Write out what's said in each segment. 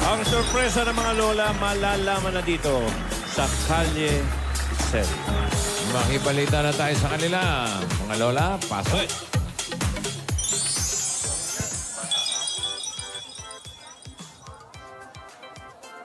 Ang sorpresa ng mga lola, malalaman na dito sa Kalye Set. Makibalita na tayo sa kanila. Mga lola, pasok.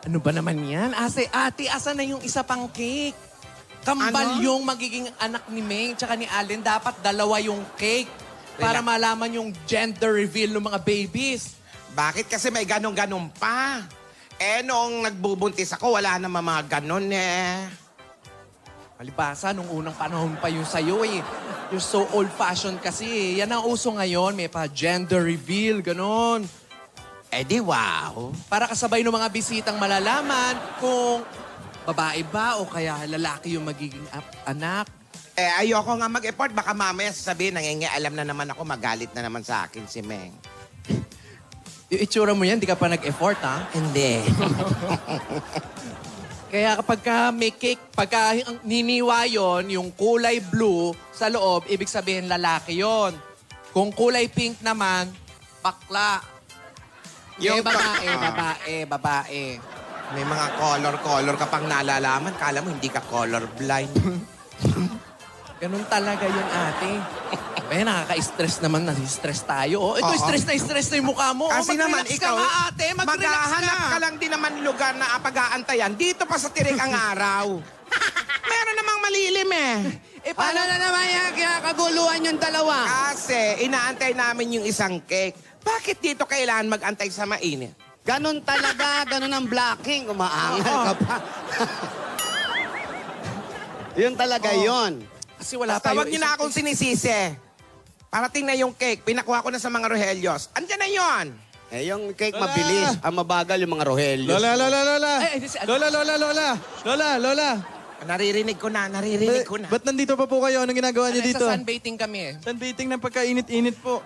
Ano ba naman yan? Ate, asan na yung isa pang cake? Kambal Ano? yung magiging anak ni Meng tsaka ni Allen. Dapat dalawa yung cake para malaman yung gender reveal ng mga babies. Bakit? Kasi may ganun-ganun pa. Eh, noong nagbubuntis ako, wala naman mga ganun eh. Palibasa, nung unang panahon pa yung sayo eh. You're so old-fashioned kasi eh. Yan ang uso ngayon. May pa gender reveal, ganon. Eh di wow. Para kasabay ng mga bisitang malalaman kung babae ba o kaya lalaki yung magiging anak. Eh, ayoko nga mag-effort. Baka mamaya sasabihin, alam na naman ako, magalit na naman sa akin si Meng. Yung itsura mo yan, di ka pa nag-effort, ha? Hindi. Kaya kapag may cake, pagka niniwa yon, yung kulay blue sa loob, ibig sabihin lalaki yon. Kung kulay pink naman, bakla. Yung Babae. May mga color ka pang nalalaman. Kala mo hindi ka colorblind. Ganun talaga yun, ate. Kaya nakaka-stress naman. Nasi-stress tayo. Oh, ito, Oo. stress na yung mukha mo. Kasi naman mag-relax ikaw, ka nga, ate. Mag-relax maghahanap ka. ka lang din naman lugar na pag-aantayan. Dito pa sa tirik ang araw. Meron namang malilim eh. Eh, paano na naman yan? Kaya kaguluhan yung dalawa. Kasi inaantay namin yung isang cake. Bakit dito kailangan mag-antay sa mainit? Ganon talaga, ganon ang blocking. Umaangal ka pa. Yun talaga yun. Kasi wala Basta pa wag niyo na akong sinisisi. Parating na yung cake. Pinakuha ko na sa mga Rohelios. Andyan na yon. Eh, yung cake mabilis. Ang mabagal yung mga Rogelio. Lola! Ay, Lola! Naririnig ko na. Ba't nandito pa po kayo? Anong ginagawa niyo dito? Sa sunbathing kami eh. Sunbathing ng pagkainit-init po.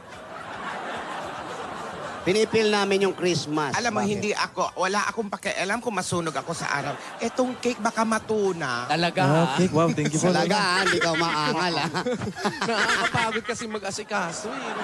Pinipil namin yung Christmas. Alam mo, Bakit? wala akong pakialam kung masunog ako sa araw. Etong cake baka matuna. Talaga, ha? Okay, wow, thank you po. Talaga, hindi ka umaangal, ha? Nakakapagod kasi mag-asikaso eh.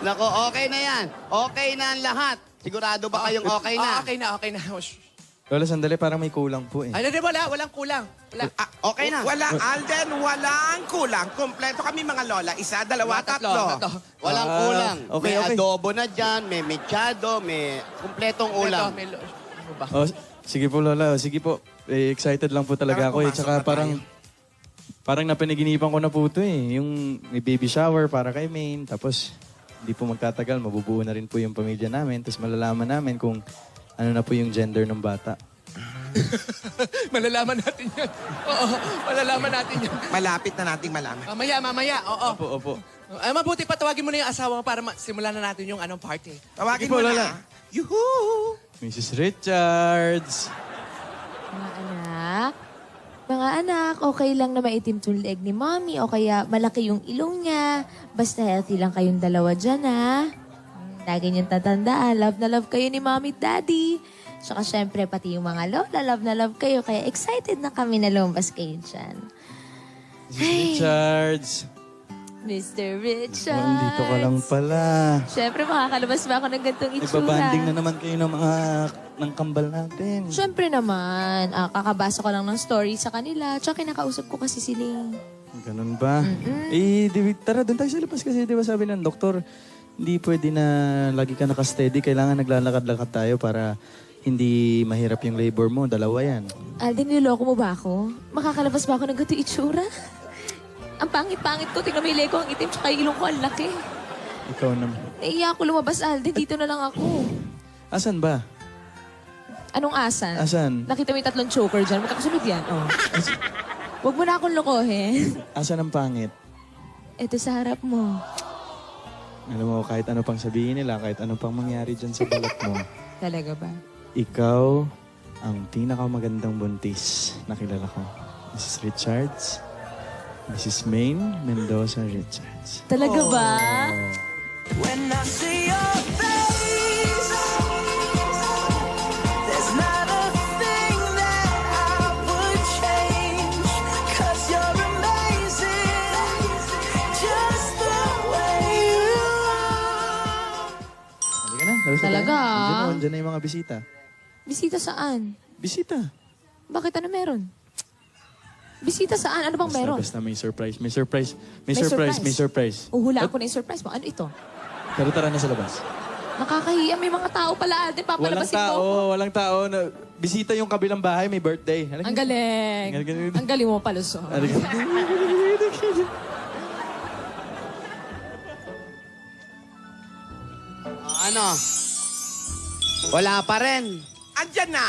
Nako, okay na yan. Okay na ang lahat. Sigurado ba kayong okay na? Okay na. Oh, shh. Lola, sandali, parang may kulang po eh. Ay, walang kulang. Wala. Okay na. Wala, Alden, walang kulang. Kompleto kami mga lola. Isa, dalawa, tatlo. Walang Ah, kulang. okay, may okay. adobo na dyan, may mechado, may kumpletong ulam. Ano ba? Oh, sige po, Lola. Sige po. Excited lang po talaga Tara, ako eh. pumasok Tsaka na tayo. parang napanaginipan ko na po ito eh. Yung may baby shower para kay Maine. Tapos, hindi po magtatagal. Mabubuo na rin po yung pamilya namin. Tapos malalaman namin kung ano na po yung gender ng bata. Malalaman natin yan. Oo, malalaman natin yan. Malapit na nating malaman. Mamaya. Oo. Opo. Ay, mabuti pa tawagin mo na yung asawa mo para simulan na natin yung party. Tawagin Sige po, mo Lola. na. Yuhuu! Mrs. Richards! Mga anak, okay lang na maitim yung leg ni mommy o kaya malaki yung ilong niya. Basta healthy lang kayong dalawa dyan, ha? Lagi niyong tatandaan, love na love kayo ni mommy at daddy. Saka syempre, pati yung mga lola, love na love kayo. Kaya excited na kami na lumabas kayo dyan. Mrs. Richards! Mr. Richards. Nandito ka lang pala. Syempre, makakalabas ba ako ng gantong itsura? Nagbabanding na naman kayo ng kambal natin. Syempre naman, kakabasa ko lang ng story sa kanila. Tsaka kinakausap ko kasi sila. Ganun ba? Eh, tara, doon tayo sa labas kasi di ba sabi ng doktor, hindi pwede na lagi ka nakasteady. Kailangan naglalakad-lakad tayo para hindi mahirap yung labor mo. Dalawa yan. Alden, niloloko mo ba ako? Makakalabas ba ako ng gantong itsura? Ang pangit-pangit ko. Tingnan mo yung lego, ang itim, tsaka yung ilong ko, ang laki. Ikaw naman. Naiiyak ako lumabas, Alden. Dito na lang ako. Asan ba? Anong asan? Asan? Nakita mo yung tatlong choker dyan. Magkakasunod yan, oh. Huwag mo na akong lokohin. Asan ang pangit? Ito sa harap mo. Alam mo, kahit ano pang sabihin nila, kahit ano pang mangyari dyan sa balat mo, Talaga ba? ikaw ang pinakamagandang buntis na kilala ko. Mrs. Richards, Mrs. Maine Mendoza Richards. Talaga ba? When I see your face, there's not a thing that I would change. 'Cause you're amazing, just the way you are. Halika na. Labas na Talaga, tayo. ah? Andyan na yung mga bisita. Bisita saan? Bisita. Bakit ano meron? Bisita saan? Ano bang meron? Basta may surprise. May surprise. May May surprise. surprise. May surprise. Uhula ko na yung surprise mo. Ano ito? Pero tara na sa labas. Nakakahiya. May mga tao pala. Ate, Walang papalabasin mo. tao. Walang tao. Bisita yung kabilang bahay. May birthday. Halika. Ang galing. Ang galing. Ang galing mo paluso. Halika. Ano? Wala pa rin. Andyan na!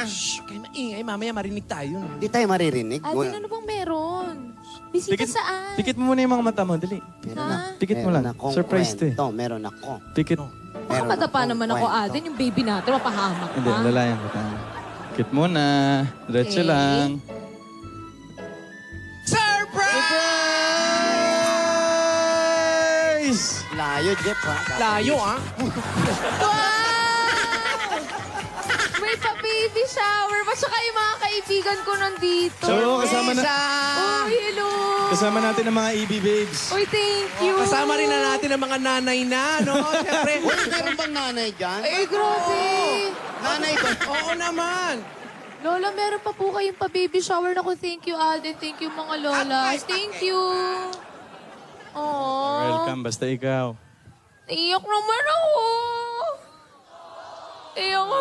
Shh, kayo maingay. Mamaya marinig tayo. No? Di tayo maririnig. Alden, ano bang meron? Bisita Pikit, saan? pikit mo muna yung mga mata mo. Dali. Ha? Pikit mo Meron lang. akong Surprise to eh. kwento. Meron ako. Pikit. Baka Meron madapa akong naman ako, kwento. Alden. Yung baby natin, mapahamak Hindi, pa. lalayan kita. Pikit muna. Diretso Okay. lang. Surprise! Layo, Jeff, ha? Layo, ah. Wow! May pa-baby shower pa. Tsaka yung mga kaibigan ko nandito. So, kasama na... Uy, hello! Kasama natin ang mga EB babes. Uy, thank you. Kasama rin na natin ang mga nanay na, no? Siyempre. Uy, meron bang nanay dyan? Ay, grabe. Nanay ba? Oo naman. Lola, meron pa po kayong pa-baby shower na ko. Thank you, Alden. Thank you, mga lolas. Thank you. Aww. Welcome, basta ikaw. Iyak naman ako. Iyak ako.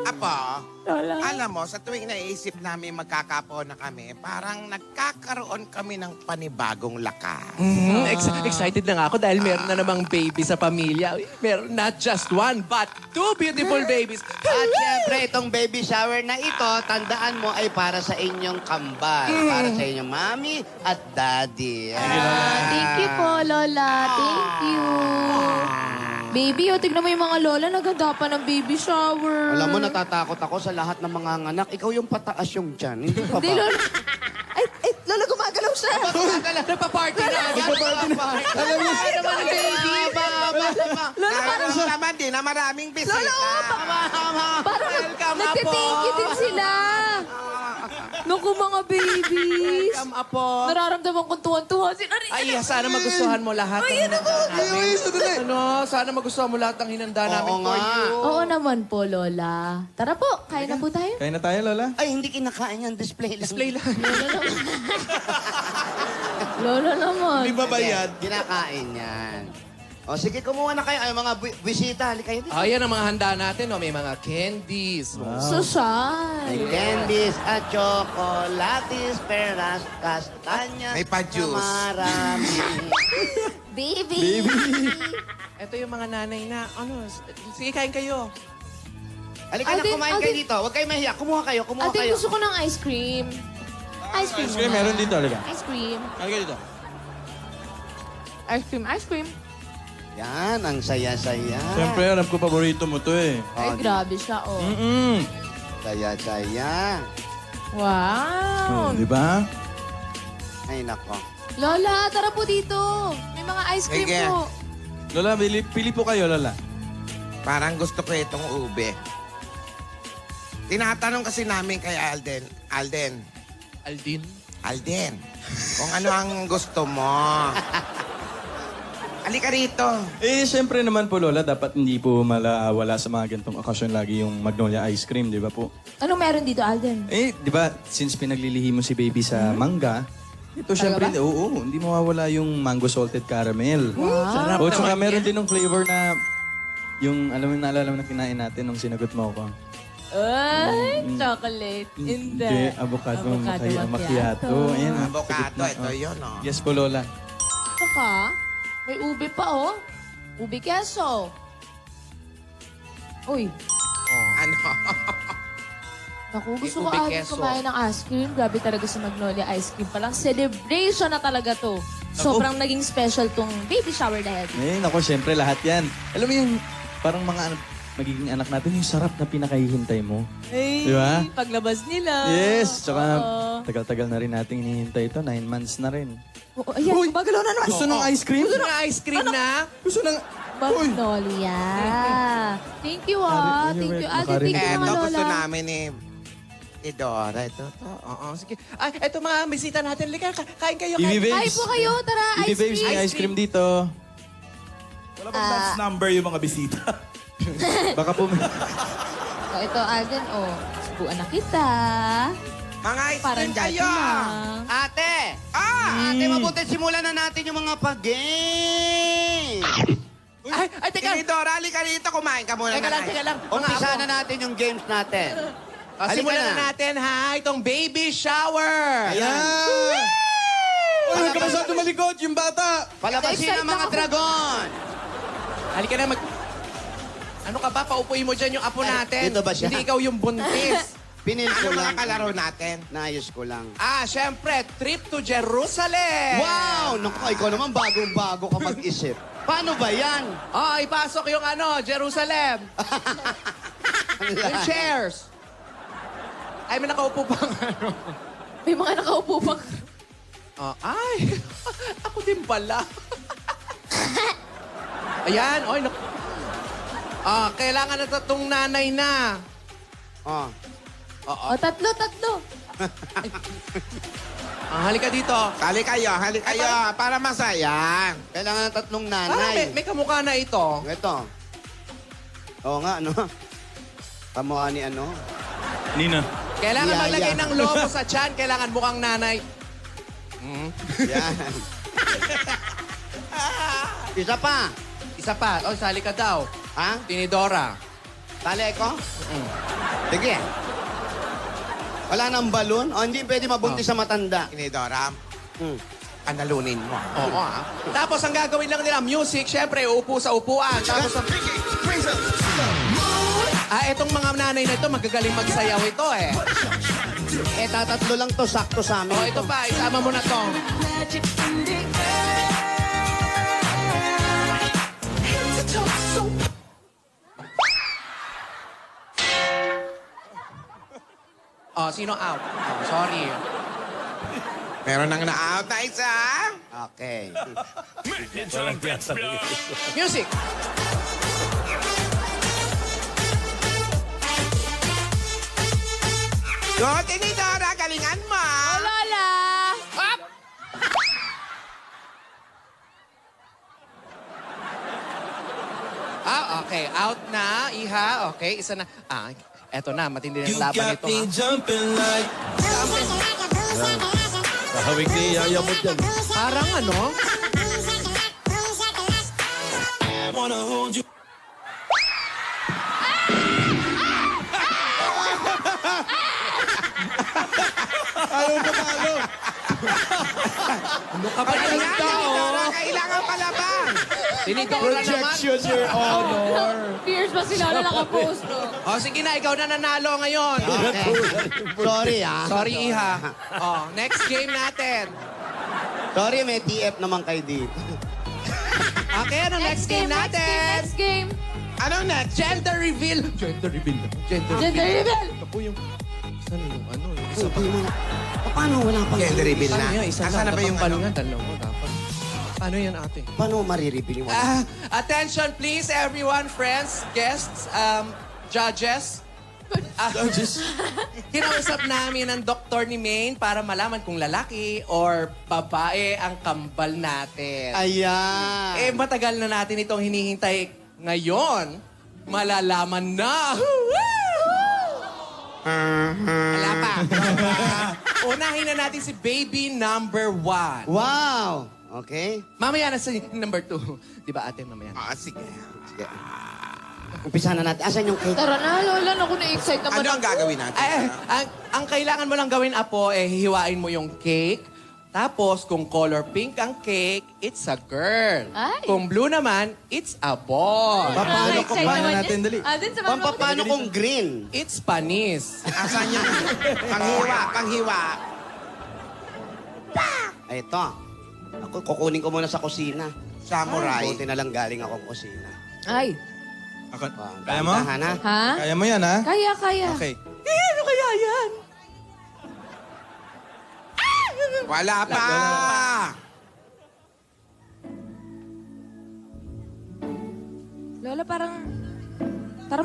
Apo, Lola. alam mo, sa tuwing naisip namin magkakapo na kami, parang nagkakaroon kami ng panibagong lakas. Excited na nga ako dahil meron na namang baby sa pamilya. Uy, meron not just one, but two beautiful babies. At syempre, itong baby shower na ito, tandaan mo ay para sa inyong kambal. Para sa inyong mami at daddy. Thank you po, Lola. Thank you. Baby, tignan mo yung mga lola, naganda pa ng baby shower. Alam mo, natatakot ako sa lahat ng mga anak. Ikaw yung pataas yung dyan. Hindi pa ba? Hindi, Lola. Ay, Lola, gumagalaw siya. Nagpa-party na. Alam mo, naman ang baby. Lola, parang, naman din na maraming bisita. parang Welcome, nagte-thank you din sila. Naku, mga babies. Welcome, Apo. Nararamdaman kong tuwan-tuwa sila rin. Ay, sana magustuhan mo lahat ng hinanda namin. Ano, sana magustuhan mo lahat ng hinanda namin Oo for nga. you. Oo naman po, Lola. Tara po, kain na po tayo. Kain na tayo, Lola. Ay, hindi kinakain yan. Display lang. Display lang. Lola naman. ba bayad? Kinakain yan. O sige, kumuha na kayo. Ay, mga bisita. Halika kayo dito. Ayan ang mga handa natin. No? May mga candies. Social. May candies at chocolates, peras, kastanyas. May pa-juice. na marami. Baby. Ito yung mga nanay na, ano, sige, kain kayo. Halika na, Alden, kumain kayo Alden. dito. Huwag kayo mahiya. Kumuha kayo, kumuha Ate, kayo. gusto ko ng ice cream. Ice cream. Ice cream, muna. meron dito, halika. Ice cream. Halika dito. Ice cream, ice cream. Yan, ang saya-saya. Siyempre, alam ko paborito mo to eh. Ay, grabe siya, oh. Mm-mm. Saya-saya. Wow. Oh, di ba? Ay, nako. Lola, tara po dito. May mga ice cream Sige. po. Lola, pili po kayo, Lola. Parang gusto ko itong ube. Tinatanong kasi namin kay Alden, Aldin. kung ano ang gusto mo. Halika rito. Eh, siyempre naman po, Lola, dapat hindi po wala sa mga ganitong okasyon lagi yung Magnolia ice cream, di ba po? Anong meron dito, Alden? Eh, di ba, since pinaglilihi mo si baby sa mangga, ito siyempre, oo, hindi mawawala yung mango salted caramel. Wow. O, tsaka meron din ng flavor na, yung, alam mo, naalala mo na kinain natin nung sinagot mo ako. Ay, chocolate. Hindi. Avocado macchiato. Ayan, ah, Avocado, sa gitna, ito oh. yun, oh. Yes po, Lola. Saka, may ube pa, oh. Ube keso. Uy. Ano? Naku, gusto ko ube agad keso. kumain ng ice cream. Grabe talaga sa Magnolia ice cream. Palang celebration na talaga to. Sobrang naging special tong baby shower na yan. Eh, naku, siyempre lahat yan. Alam mo yung, parang mga magiging anak natin, yung sarap na pinakahihintay mo. Ay, Di ba? paglabas nila. Yes, tsaka Oo. tagal-tagal na rin nating hinihintay ito. 9 months na rin. Oh, ayan, gumagalaw na naman. Gusto ng ice cream? Gusto ng ice cream na? Gusto ng... Magnolia. Thank you, ah. Thank you. Alden, thank you, Eto, mga gusto lola. namin ni Dora. Ito. Oo, sige. Ay, eto mga bisita natin. Lika, kain kayo. Ibi Kain. Ay babes. po kayo, tara, Ibi ice babes, cream. may ice cream dito. Wala bang dance number yung mga bisita? Baka po O, ito, Alden, o. Subuan na kita. Mga Parang isin dati kayo! lang. Ate! Ate, mabuti simulan na natin yung mga pag-game. Ay, teka. Tinidora, halika rito. Kumain ka muna. Teka lang, teka lang. Umpisa na natin yung games natin. Halika Simulan na. na natin, ha? Itong baby shower. Ayan. Uy, huwag ka masyado malikot, yung bata! Palabasin ang mga Excited ako. dragon. Halika na Ano ka ba? Paupuin mo dyan yung apo natin. dito ba siya? Hindi ikaw yung buntis. Pinil ko Ano mga lang. kalaro natin? Naayos ko lang. Syempre, trip to Jerusalem. Wow! Naku, ikaw naman bagong-bago ka mag-isip. Paano ba yan? Ipasok yung Jerusalem. Yung chairs. Ay, may nakaupo pang May mga nakaupo pang... Ay, ako din pala. Ayan, kailangan na itong nanay na. Oh. O, tatlo. Halika dito. Halik kayo. Para masaya. Kailangan ng tatlong Parang nanay. may kamukha na ito. Ito. Oo nga, ano? Kamukha ni ano? Nina. Kailangan Yaya. maglagay ng lobo sa tiyan. Kailangan mukhang nanay. Yan. Isa pa. Isa pa. Sali ka daw. Ha? Tinidora. Tali ko? Sige. Wala nang balon? O, hindi pwede mabuntis sa matanda. Tinidora, Hmm. analunin mo. Oo, Tapos ang gagawin lang nila, music, syempre, upo sa upuan. Tapos etong mga nanay na ito, magagaling magsayaw ito eh. Tatatlo lang to, sakto sa amin. Ito pa, isama mo na to. Magic in the air. Head to toe, so Sino out? Sorry. Meron nang na-out na isa. Okay. Music. Go, Tinidora, galingan mo. Lola! Up! Okay. Out na, Iha. Okay, isa na. Eto na. Matindi na yung laban nito, ha? jumping like Kahawig ni Yaya mo dyan. Parang ano? wanna hold you. Ayaw mo talo! Ano ka ba Ayan, yung tao? Tinidora, kailangan palaban. Tinidora naman. Projection, Your Honor! Fierce pa si Lola nakapost. Sige na, ikaw na nanalo ngayon. Okay. Sorry, ah. Sorry, Iha. Next game natin. Sorry, may TF naman kayo dito. Okay, ano next game natin? Next game. Ano next? Gender reveal. Gender reveal. Gender Gender reveal. Ito po yung... Saan yung ano? Yung isa pa. Paano wala pang Gender reveal na. Paano yan? Isa Asan na ba yung ano? Dalawa dapat. Paano yan, ate? Paano marireveal yung Attention please, everyone, friends, guests, judges. Kinausap namin ang doktor ni Maine para malaman kung lalaki or babae ang kambal natin. Ayan. Matagal na natin itong hinihintay. Ngayon, malalaman na. Wala pa. Unahin na natin si baby number 1. Wow. Okay. Mamaya na si number 2. Di ba ate, mamaya na. Sige. Sige. Umpisa na natin. Asan yung cake? Tara na, Lola. Naku, na-excite naman Ano ang gagawin natin? Ang kailangan mo lang gawin, Apo, hihiwain mo yung cake. Tapos, kung color pink ang cake, it's a girl. Ay. Kung blue naman, it's a boy. Paano Na-excite paano naman natin, yan. dali? Alden, samahan mo ako. Paano kung green? It's panis. Asan yung panghiwa? Ay, ito. Ako, kukunin ko muna sa kusina. Samurai. Buti na lang galing ako kusina. Ay. Kaya mo? Dahan, ha? Ha? Kaya mo yan, ha? Kaya. Okay. Ano kaya yan? Wala pa. Lola, parang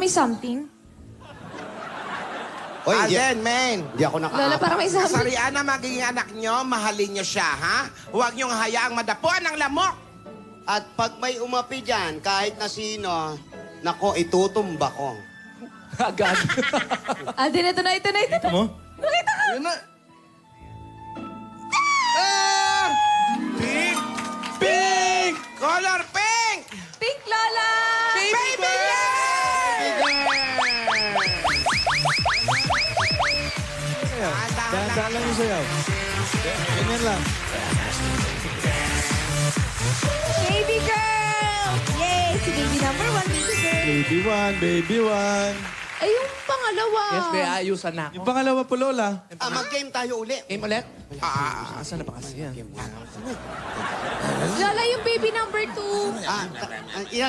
may something. Oy, Alden, men. Hindi ako naka... Lola, parang may something. Kasarian na magiging anak nyo, mahalin nyo siya, ha? Huwag nyong hayaang madapuan ng lamok. At pag may umapi dyan, kahit na sino, nako, itutumba ko. Agad. Alden, ito na. Ito mo? Nakita ka! Yun na. Pink! Pink! Color pink! Pink Lola! Baby girl! Dahan-dahan lang yung sayaw. Ganyan lang. Baby girl! Yay! Si baby number 1, baby girl. Baby one, baby one. Ay, yung pangalawa. Yes, may ayusan na Yung ako. pangalawa po, Lola. Mag-game tayo uli. Game ulit? Asan na ba kasi yan? Lola, yung baby number 2.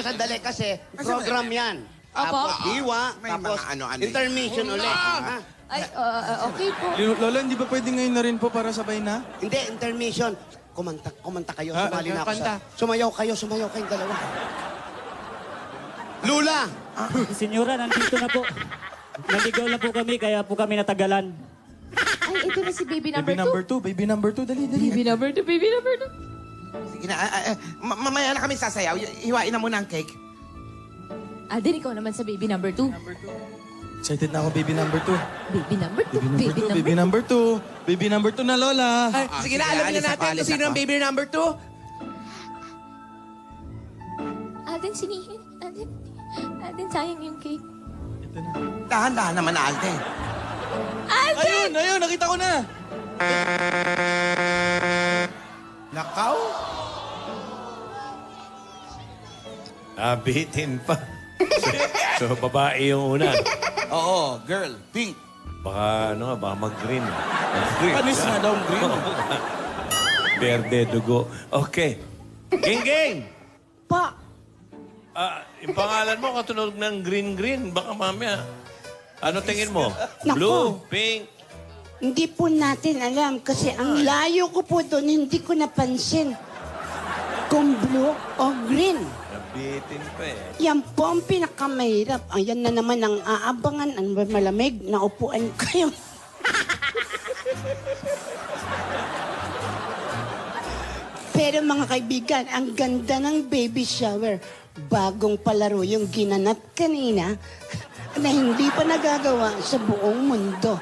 Sandali kasi, program yan. Tapos diwa, May tapos mga ano-ano intermission ulit. Ha? Ay, okay po. Lola, hindi ba pwede ngayon na rin po para sabay na? Hindi, intermission. Kumanta kayo, Ah, sumali na ako kanta. Sumayaw kayong dalawa. Lula! Senyora, nandito na po. Naligaw na po kami, kaya po kami natagalan. Ay, ito na si baby number 2. Baby number 2, baby number 2. Dali, dali. Baby number 2, baby number 2. Sige na, mamaya na kami sasayaw. Hiwain na muna ang cake. Alden, ikaw naman sa baby number 2. Excited na ako, baby number 2. Baby number 2, Baby number 2, baby number 2. Baby number 2 na, Lola. Ay, sige na, alamin na natin kung sino ang baby number 2. Alden, sinihin. Alden, sayang yung cake. Dahan-dahan naman na, Alden. Ayun, ayun, nakita ko na. Nakaw? Abitin pa. So, babae yung una. Oo, girl, pink. Baka, baka mag-green. Mag-green. Panis na daw ang green. Berde, dugo. Okay. Ging-ging! Pa! Yung pangalan mo, katunog ng green-green. Baka mamaya. Ano tingin mo? Nako. Blue, pink. Hindi po natin alam kasi ang layo ko po doon, hindi ko napansin kung blue o green. Nabitin pa eh. Yan po ang pinakamahirap. Ayan na naman ang aabangan. Ang malamig na upuan kayo. Pero mga kaibigan, ang ganda ng baby shower. Bagong palaro yung ginanap kanina na hindi pa nagagawa sa buong mundo.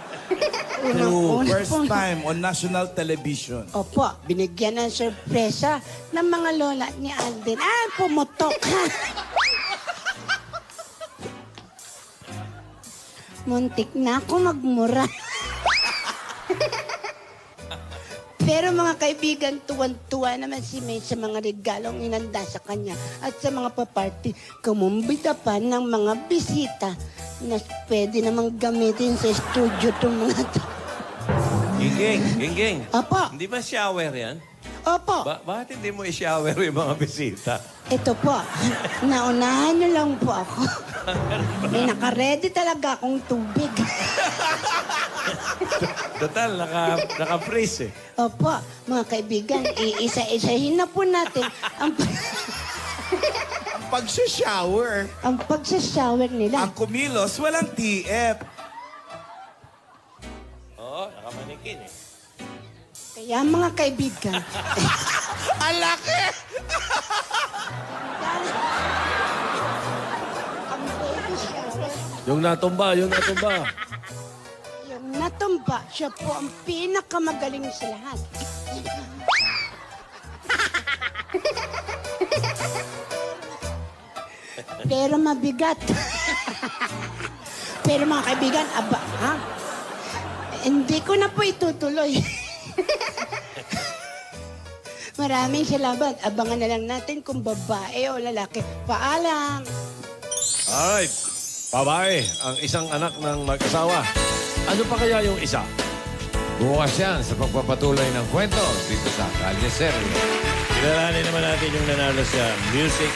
True, Unang-una first pong- time on national television. Opo, binigyan ng sorpresa ng mga lola ni Alden. Pumutok. Muntik na ako magmura. Pero mga kaibigan, tuwan-tuwa naman si May sa mga regalong inanda sa kanya at sa mga paparty. Kumumbida pa ng mga bisita na pwede namang gamitin sa studio itong mga to. Ging-ging. Opo, Hindi ba shower yan? opo. Bakit hindi mo i-shower yung mga bisita? Ito po, naunahan niyo lang po ako. May nakaredy talaga akong tubig. Total, naka-freeze eh. Opo, mga kaibigan, iisa-isahin na po natin ang, Pag-shower. ang pagsashower nila. Ang kumilos, walang TF. Oo, nakamanikin eh. Kaya mga kaibigan, Ang laki! ang baby shower, Yung natumba. yung natumba, siya po ang pinakamagaling sa lahat. Pero mabigat. Pero mga kaibigan, hindi ko na po itutuloy. Maraming salamat. Abangan na lang natin kung babae o lalaki. Paalam! Alright. Babae, ang isang anak ng mag-asawa. Ano pa kaya yung isa? Bukas yan sa pagpapatuloy ng kwento dito sa Kalye Serye. Kilalanin naman natin yung nanalo sa Music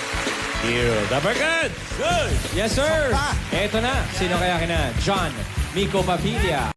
Hero. Dabarkad! Good! Yes, sir. Eto na. Sino kaya kina John Mico Papilla?